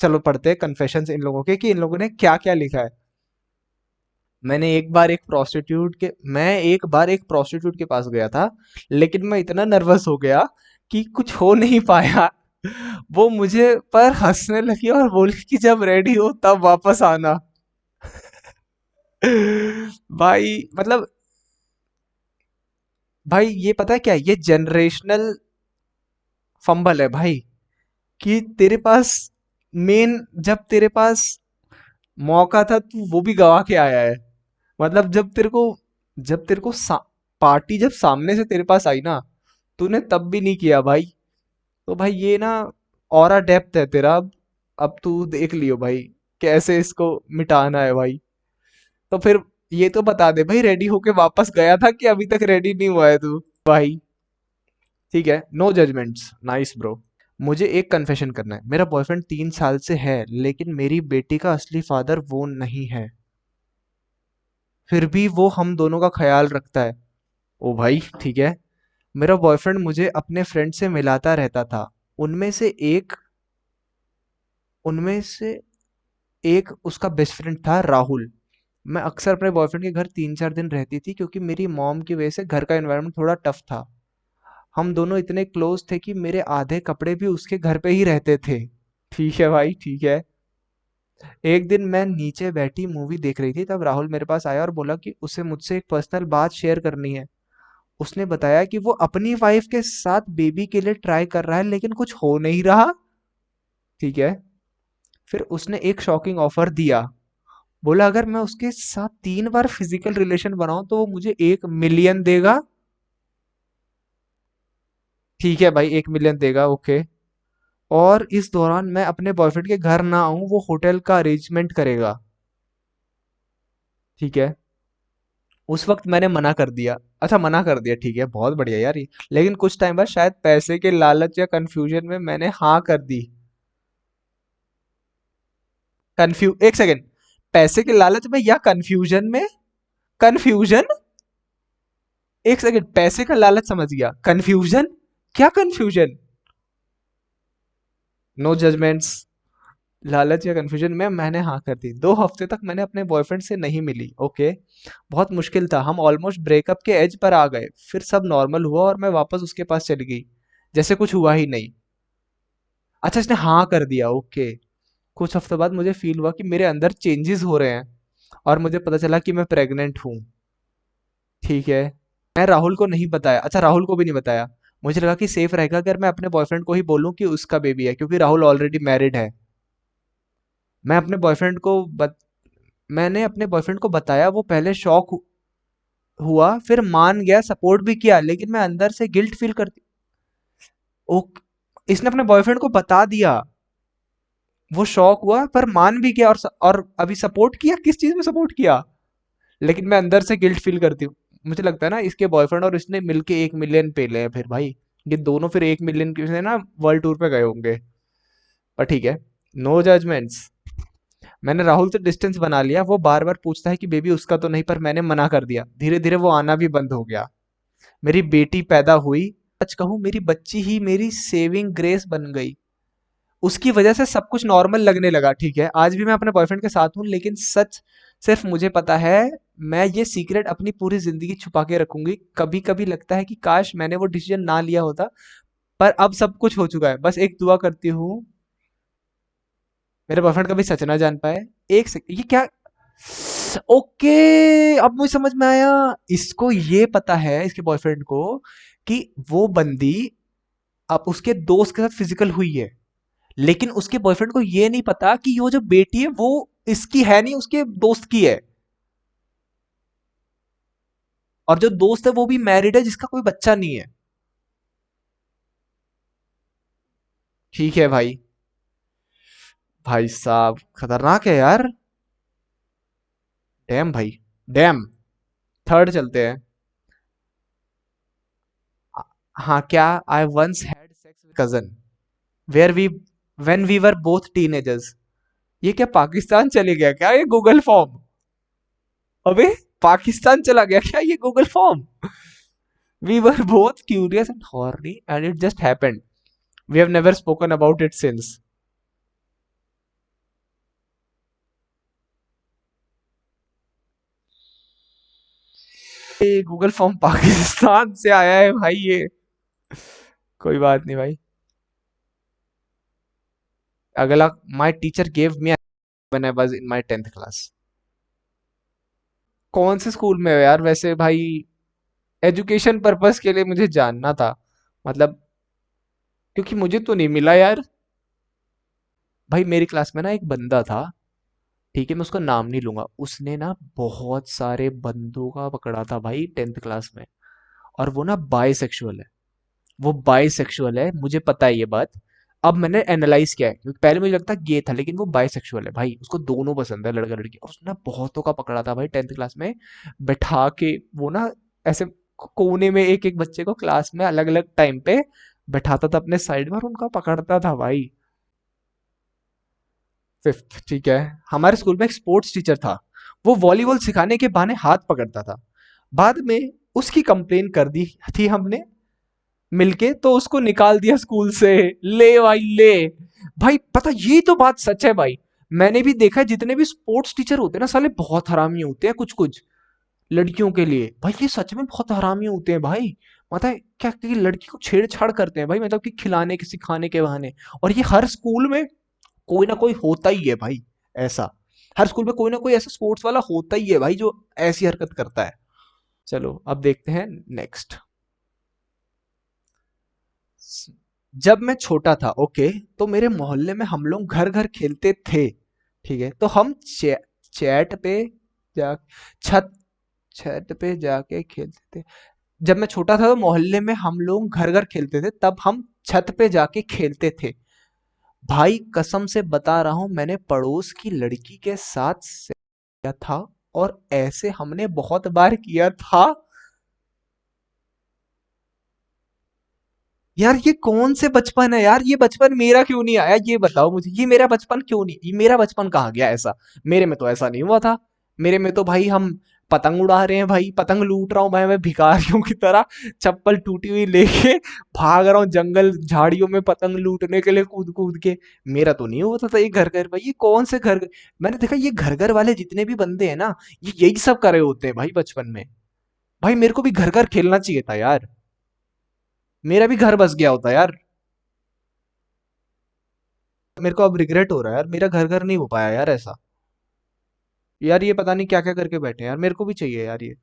चलो पढ़ते हैं कन्फेशंस इन लोगों के कि इन लोगों ने क्या क्या लिखा है। मैं एक बार एक प्रोस्टिट्यूट के पास गया था, लेकिन मैं इतना नर्वस हो गया कि कुछ हो नहीं पाया। वो मुझे पर हंसने लगी और बोली कि जब रेडी हो तब वापस आना। भाई मतलब, भाई ये पता है क्या, ये जनरेशनल फंबल है भाई। कि तेरे पास मेन, जब तेरे पास मौका था तू वो भी गवा के आया है। मतलब जब तेरे को पार्टी जब सामने से तेरे पास आई ना, तूने तब भी नहीं किया भाई। तो भाई ये ना ऑरा डेप्थ है तेरा। अब तू देख लियो भाई कैसे इसको मिटाना है भाई। तो फिर ये तो बता दे भाई, रेडी होके वापस गया था कि अभी तक रेडी नहीं हुआ है तू भाई। ठीक है, नो जजमेंट्स, नाइस ब्रो। मुझे एक कन्फेशन करना है। मेरा बॉयफ्रेंड 3 साल से है, लेकिन मेरी बेटी का असली फादर वो नहीं है। फिर भी वो हम दोनों का ख्याल रखता है। ओ भाई ठीक है। मेरा बॉयफ्रेंड मुझे अपने फ्रेंड से मिलाता रहता था। उनमें से एक उनमें से एक उसका बेस्ट फ्रेंड था, राहुल। मैं अक्सर अपने बॉयफ्रेंड के घर 3-4 दिन रहती थी, क्योंकि मेरी मॉम की वजह से घर का एनवायरनमेंट थोड़ा टफ था। हम दोनों इतने क्लोज थे कि मेरे आधे कपड़े भी उसके घर पे ही रहते थे। ठीक है भाई ठीक है। एक दिन मैं नीचे बैठी मूवी देख रही थी, तब राहुल मेरे पास आया और बोला कि उसे मुझसे एक पर्सनल बात शेयर करनी है। उसने बताया कि वो अपनी वाइफ के साथ बेबी के लिए ट्राई कर रहा है, लेकिन कुछ हो नहीं रहा। ठीक है। फिर उसने एक शॉकिंग ऑफर दिया। बोला अगर मैं उसके साथ 3 बार फिजिकल रिलेशन बनाऊं तो वो मुझे 1 मिलियन देगा। ठीक है भाई, 1 मिलियन देगा, ओके। और इस दौरान मैं अपने बॉयफ्रेंड के घर ना आऊं, वो होटल का अरेंजमेंट करेगा। ठीक है। उस वक्त मैंने मना कर दिया। अच्छा मना कर दिया, ठीक है, बहुत बढ़िया यार ये। लेकिन कुछ टाइम बाद शायद पैसे के लालच या कंफ्यूजन में मैंने हाँ कर दी। एक सेकेंड। पैसे के लालच में या कंफ्यूजन में? कंफ्यूजन। एक सेकेंड, पैसे का लालच समझ गया, कंफ्यूजन? क्या कंफ्यूजन? No judgements. लालच या कंफ्यूजन में मैंने हाँ कर दी। 2 हफ्ते तक मैंने अपने बॉयफ्रेंड से नहीं मिली, ओके। बहुत मुश्किल था, हम ऑलमोस्ट ब्रेकअप के एज पर आ गए। फिर सब नॉर्मल हुआ और मैं वापस उसके पास चली गई, जैसे कुछ हुआ ही नहीं। अच्छा इसने हाँ कर दिया, ओके। कुछ हफ्तों बाद मुझे फील हुआ कि मेरे अंदर चेंजेस हो रहे हैं, और मुझे पता चला कि मैं प्रेग्नेंट हूँ। ठीक है। मैं राहुल को नहीं बताया, अच्छा राहुल को भी नहीं बताया। मुझे लगा कि सेफ रहेगा अगर मैं अपने बॉयफ्रेंड को ही बोलूं कि उसका बेबी है, क्योंकि राहुल ऑलरेडी मैरिड है। मैं अपने बॉयफ्रेंड को बत, मैंने अपने बॉयफ्रेंड को बताया। वो पहले हुआ, फिर मान गया, सपोर्ट भी किया, लेकिन मैं अंदर से गिल्ट फील करती। ओ, इसने अपने बॉयफ्रेंड को बता दिया। वो शॉक हुआ पर मान भी गया, और अभी सपोर्ट किया, किस चीज में सपोर्ट किया। लेकिन मैं अंदर से गिल्ट फील करती हूँ। मुझे लगता है ना इसके बॉयफ्रेंड और इसने मिलके 1 मिलियन पे ले हैं फिर भाई। ये दोनों फिर 1 मिलियन के से ना वर्ल्ड टूर पे गए होंगे। पर ठीक है, नो जजमेंट्स। मैंने राहुल से डिस्टेंस बना लिया। वो बार बार पूछता है कि बेबी उसका तो नहीं, पर मैंने मना कर दिया। धीरे धीरे वो आना भी बंद हो गया। मेरी बेटी पैदा हुई। सच कहूँ, मेरी बच्ची ही मेरी सेविंग ग्रेस बन गई। उसकी वजह से सब कुछ नॉर्मल लगने लगा। ठीक है, आज भी मैं अपने बॉयफ्रेंड के साथ हूँ, लेकिन सच सिर्फ मुझे पता है। मैं ये सीक्रेट अपनी पूरी जिंदगी छुपा के रखूंगी। कभी कभी लगता है कि काश मैंने वो डिसीजन ना लिया होता, पर अब सब कुछ हो चुका है। बस एक दुआ करती हूँ मेरे बॉयफ्रेंड कभी सच ना जान पाए। एक सेकंड, ये क्या? ओके, अब मुझे समझ में आया। इसको ये पता है, इसके बॉयफ्रेंड को, कि वो बंदी अब उसके दोस्त के साथ फिजिकल हुई है। लेकिन उसके बॉयफ्रेंड को ये नहीं पता कि वो जो बेटी है वो इसकी है नहीं, उसके दोस्त की है। और जो दोस्त है वो भी मैरिड है, जिसका कोई बच्चा नहीं है। ठीक है भाई। भाई साहब खतरनाक है यार। डैम भाई, डैम। थर्ड चलते हैं। हाँ, क्या? I once had sex with cousin where we when we were both teenagers. ये क्या पाकिस्तान चले गया क्या ये गूगल फॉर्म? अबे, पाकिस्तान चला गया क्या ये Google form? We were both curious and horny and it just happened. We have never spoken about it since. ये गूगल फॉर्म पाकिस्तान से आया है भाई ये। कोई बात नहीं भाई। अगला, my teacher gave me when I was in my 10th class. कौन से स्कूल में हो यार वैसे भाई? एजुकेशन पर्पस के लिए मुझे जानना था, मतलब, क्योंकि मुझे तो नहीं मिला यार। भाई मेरी क्लास में ना एक बंदा था, ठीक है, मैं उसका नाम नहीं लूंगा, उसने ना बहुत सारे बंदों का पकड़ा था भाई 10th क्लास में। और वो ना बाइसेक्सुअल है। वो बाइसेक्सुअल है, मुझे पता है ये बात। अब मैंने एनालाइज किया है, क्योंकि पहले मुझे लगता गे था, लेकिन वो बाइसेक्सुअल है भाई, उसको दोनों पसंद है, लड़का लड़की। और उसने ना बहुतों का पकड़ा था भाई 10th क्लास में, बैठा के वो ना ऐसे कोने में एक एक बच्चे को क्लास में अलग अलग टाइम पे बैठाता था अपने साइड में, और उनका पकड़ता था भाई। फिफ्थ, ठीक है। हमारे स्कूल में एक स्पोर्ट्स टीचर था, वो वॉलीबॉल सिखाने के बहाने हाथ पकड़ता था। बाद में उसकी कंप्लेन कर दी थी हमने मिलके, तो उसको निकाल दिया स्कूल से। ले भाई ले। भाई पता, ये तो बात सच है भाई। मैंने भी देखा है, जितने भी स्पोर्ट्स टीचर होते हैं ना साले बहुत हरामी होते हैं कुछ कुछ लड़कियों के लिए। भाई ये सच में बहुत हरामी होते हैं भाई। पता है क्या कि लड़की को छेड़छाड़ करते हैं भाई, मतलब कि खिलाने के सिखाने के बहाने। और ये हर स्कूल में कोई ना कोई होता ही है भाई ऐसा। हर स्कूल में कोई ना कोई ऐसा स्पोर्ट्स वाला होता ही है भाई जो ऐसी हरकत करता है। चलो अब देखते हैं नेक्स्ट। जब मैं छोटा था, ओके, तो मेरे मोहल्ले में हम लोग घर घर खेलते थे, ठीक है। तो हम चैट पे जा छत छत पे जाके खेलते थे। जब मैं छोटा था तो मोहल्ले में हम लोग घर घर खेलते थे, तब हम छत पे जाके खेलते थे। भाई कसम से बता रहा हूं, मैंने पड़ोस की लड़की के साथ किया था, और ऐसे हमने बहुत बार किया था। यार ये कौन से बचपन है यार? ये बचपन मेरा क्यों नहीं आया, ये बताओ मुझे, ये मेरा बचपन क्यों नहीं, ये मेरा बचपन कहाँ गया ऐसा? मेरे में तो ऐसा नहीं हुआ था। मेरे में तो भाई हम पतंग उड़ा रहे हैं भाई, पतंग लूट रहा हूँ भाई मैं भिखारियों की तरह, चप्पल टूटी हुई लेके भाग रहा हूँ जंगल झाड़ियों में पतंग लूटने के लिए कूद कूद के। मेरा तो नहीं होता था ये घर घर भाई, ये कौन से घर? मैंने देखा ये घर घर वाले जितने भी बंदे हैं ना, ये यही सब करे होते हैं भाई बचपन में। भाई मेरे को भी घर घर खेलना चाहिए था यार, मेरा भी घर बस गया होता यार। मेरे को अब रिग्रेट हो रहा है यार, मेरा घर घर नहीं हो पाया यार ऐसा। यार ये पता नहीं क्या क्या करके बैठे हैं यार, मेरे को भी चाहिए यार ये।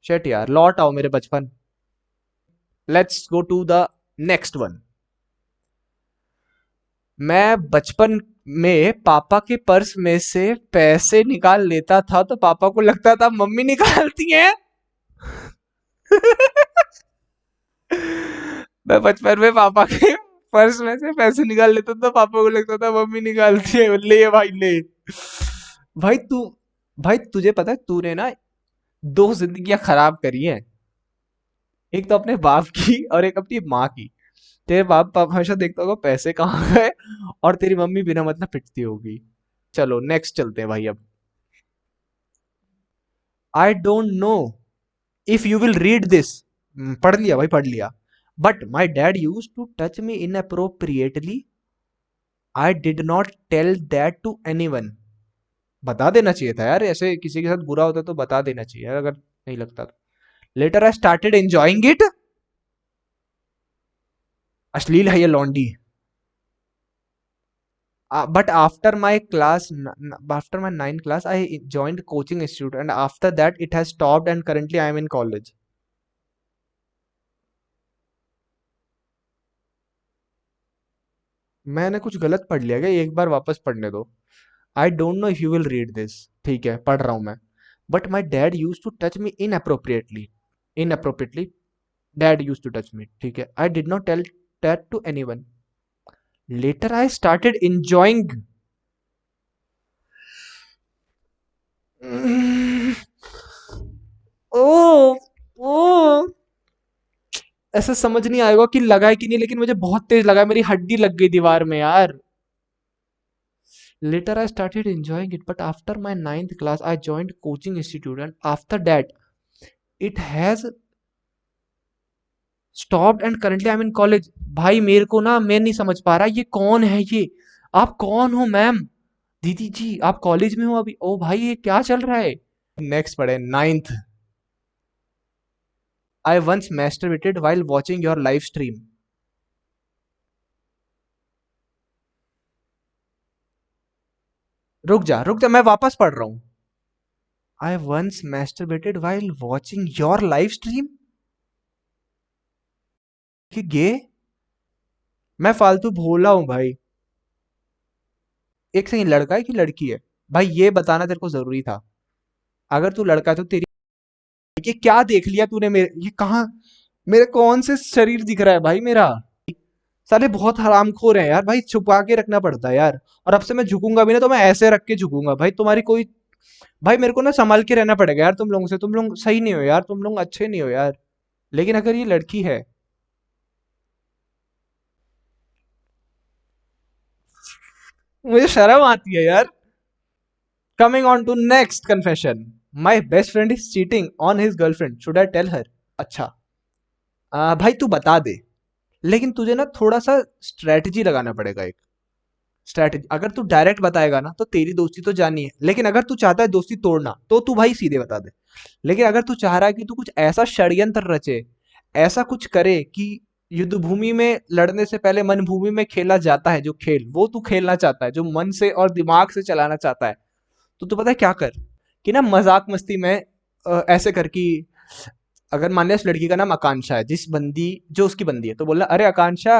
शेट यार, लौट आओ मेरे बचपन। Let's go to the next one. मैं बचपन में पापा के पर्स में से पैसे निकाल लेता था, तो पापा को लगता था मम्मी निकालती है। मैं बचपन में पापा के पर्स में से पैसे निकाल लेता था, पापा को लगता था मम्मी निकालती है। ले भाई ले। भाई तू, भाई तुझे पता है तूने ना दो जिंदगियां खराब करी हैं, एक तो अपने बाप की और एक अपनी माँ की। तेरे बाप हमेशा देखता होगा पैसे कहाँ गए, और तेरी मम्मी बिना मतलब पिटती होगी। चलो नेक्स्ट चलते हैं भाई अब। I don't know if you will read this. पढ़ लिया भाई, पढ़ लिया। But my dad use to touch me inappropriately. I did not tell that to anyone. बता देना चाहिए था यार, ऐसे किसी के साथ बुरा होता तो बता देना चाहिए यार, अगर नहीं लगता तो। Later I started enjoying it. अश्लील है ये लौंडी। But after my class, after my ninth class, I joined coaching institute, and after that, it has stopped. And currently, I am in college. मैंने कुछ गलत पढ़ लिया क्या? एक बार वापस पढ़ने दो। I don't know if you will read this. ठीक है, पढ़ रहा हूं मैं। But my dad use to touch me inappropriately. Inappropriately dad use to touch me, ठीक है। I did not tell that to anyone. Later I started enjoying। ओ ओ ऐसा समझ नहीं आएगा कि लगा है कि नहीं, लेकिन मुझे बहुत तेज लगा, मेरी हड्डी लग गई दीवार में यार। Later I started enjoying it, but after my ninth class I joined coaching institute, and after that it has stopped, and currently I'm in college। भाई मेरे को ना, मैं नहीं समझ पा रहा ये कौन है ये। आप कौन हो मैम? दीदी जी आप कॉलेज में हो अभी? ओ भाई ये क्या चल रहा है? नेक्स्ट पढ़े ninth. I once masturbated while watching your live stream. रुक जा मैं वापस पढ़ रहा हूँ। I once masturbated while watching your live stream. कि गे, मैं फालतू भोला हूँ भाई। एक सेकंड, लड़का है कि लड़की है? भाई ये बताना तेरे को जरूरी था। अगर तू लड़का है तो तेरी, ये क्या देख लिया तूने? मेरे ये कहाँ, मेरे कौन से शरीर दिख रहा है भाई मेरा? साले बहुत हरामखोर हैं यार भाई, छुपा के रखना पड़ता है यार। और अब से मैं झुकूंगा भी ना तो मैं ऐसे रख के झुकूंगा भाई, तुम्हारी कोई, भाई मेरे को ना संभाल के रहना पड़ेगा यार तुम लोगों से। तुम लोग सही नहीं हो यार, तुम लोग अच्छे नहीं हो यार। लेकिन अगर ये लड़की है, मुझे शर्म आती है यार। Coming on to next confession. My best friend is cheating on his girlfriend, should I tell her? अच्छा, भाई तू बता दे, लेकिन तुझे ना थोड़ा सा स्ट्रेटजी लगाना पड़ेगा। एक स्ट्रेटजी, अगर तू डायरेक्ट बताएगा ना तो तेरी दोस्ती तो जानी है, लेकिन अगर तू चाहता है दोस्ती तोड़ना तो तू भाई सीधे बता दे। लेकिन अगर तू चाह रहा है कि तू कुछ ऐसा षड्यंत्र रचे, ऐसा कुछ करे कि युद्ध भूमि में लड़ने से पहले मन भूमि में खेला जाता है, जो खेल वो तू खेलना चाहता है, जो मन से और दिमाग से चलाना चाहता है, तो तू पता है क्या कर, कि ना मजाक मस्ती में ऐसे कर कि, अगर मान लिया इस लड़की का नाम आकांक्षा है, जिस बंदी, जो उसकी बंदी है, तो बोलना अरे आकांक्षा,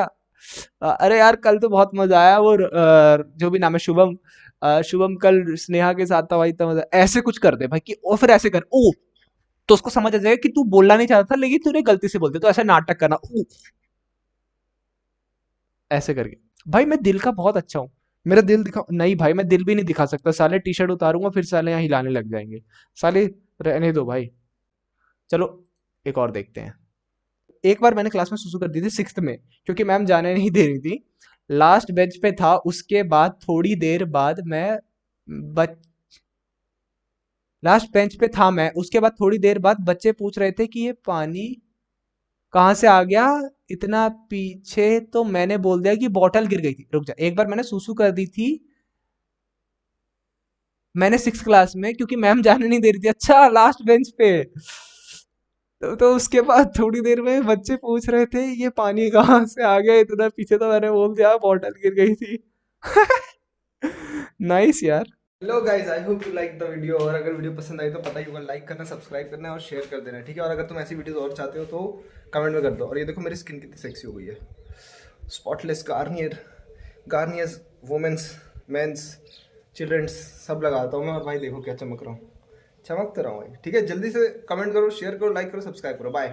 अरे यार कल तो बहुत मजा आया, वो जो भी नाम है शुभम, शुभम कल स्नेहा के साथ था भाई, तो मजा, ऐसे कुछ कर दे भाई कि, और फिर ऐसे कर ओ, तो उसको समझ आ जाएगा कि तू बोलना नहीं चाहता था लेकिन तूने गलती से बोल दिया, तो ऐसा नाटक करना ओ, ऐसे करके। भाई मैं दिल का बहुत अच्छा हूँ, मेरा दिल दिखा नहीं भाई, मैं दिल भी नहीं दिखा सकता साले, टी शर्ट उतारूंगा फिर साले यहाँ हिलाने लग जाएंगे साले। रहने दो भाई। चलो एक और देखते हैं। एक बार मैंने क्लास में सुसु कर दी थी सिक्स्थ में, क्योंकि मैम जाने नहीं दे रही थी। लास्ट बेंच पे था, उसके बाद थोड़ी देर बाद मैं बच लास्ट बेंच पे था मैं, उसके बाद थोड़ी देर बाद बच्चे पूछ रहे थे कि ये पानी कहाँ से आ गया इतना पीछे, तो मैंने बोल दिया कि बॉटल गिर गई थी। रुक जा, एक बार मैंने सुसु कर दी थी, मैंने सिक्स क्लास में, क्योंकि मैम जाने नहीं दे रही थी। अच्छा, लास्ट बेंच पे। तो उसके बाद थोड़ी देर में बच्चे पूछ रहे थे ये पानी कहाँ से आ गया इतना पीछे, तो मैंने बोल दिया बॉटल गिर गई थी। नाइस यार। Hello guys, I hope you like the video. और अगर वीडियो पसंद आई तो पता ही होगा, लाइक करना, सब्सक्राइब करना और शेयर कर देना, ठीक है? और अगर तुम ऐसी वीडियोस और चाहते हो तो कमेंट में कर दो। और ये देखो मेरी स्किन कितनी सेक्सी हो गई है, spotless Garnier, Garnier's women's, men's, children's सब लगाता हूँ मैं। और भाई देखो क्या चमक रहा हूँ, चमकते रहो भाई, ठीक है? जल्दी से कमेंट करो, शेयर करो, लाइक करो, सब्सक्राइब करो। बाय।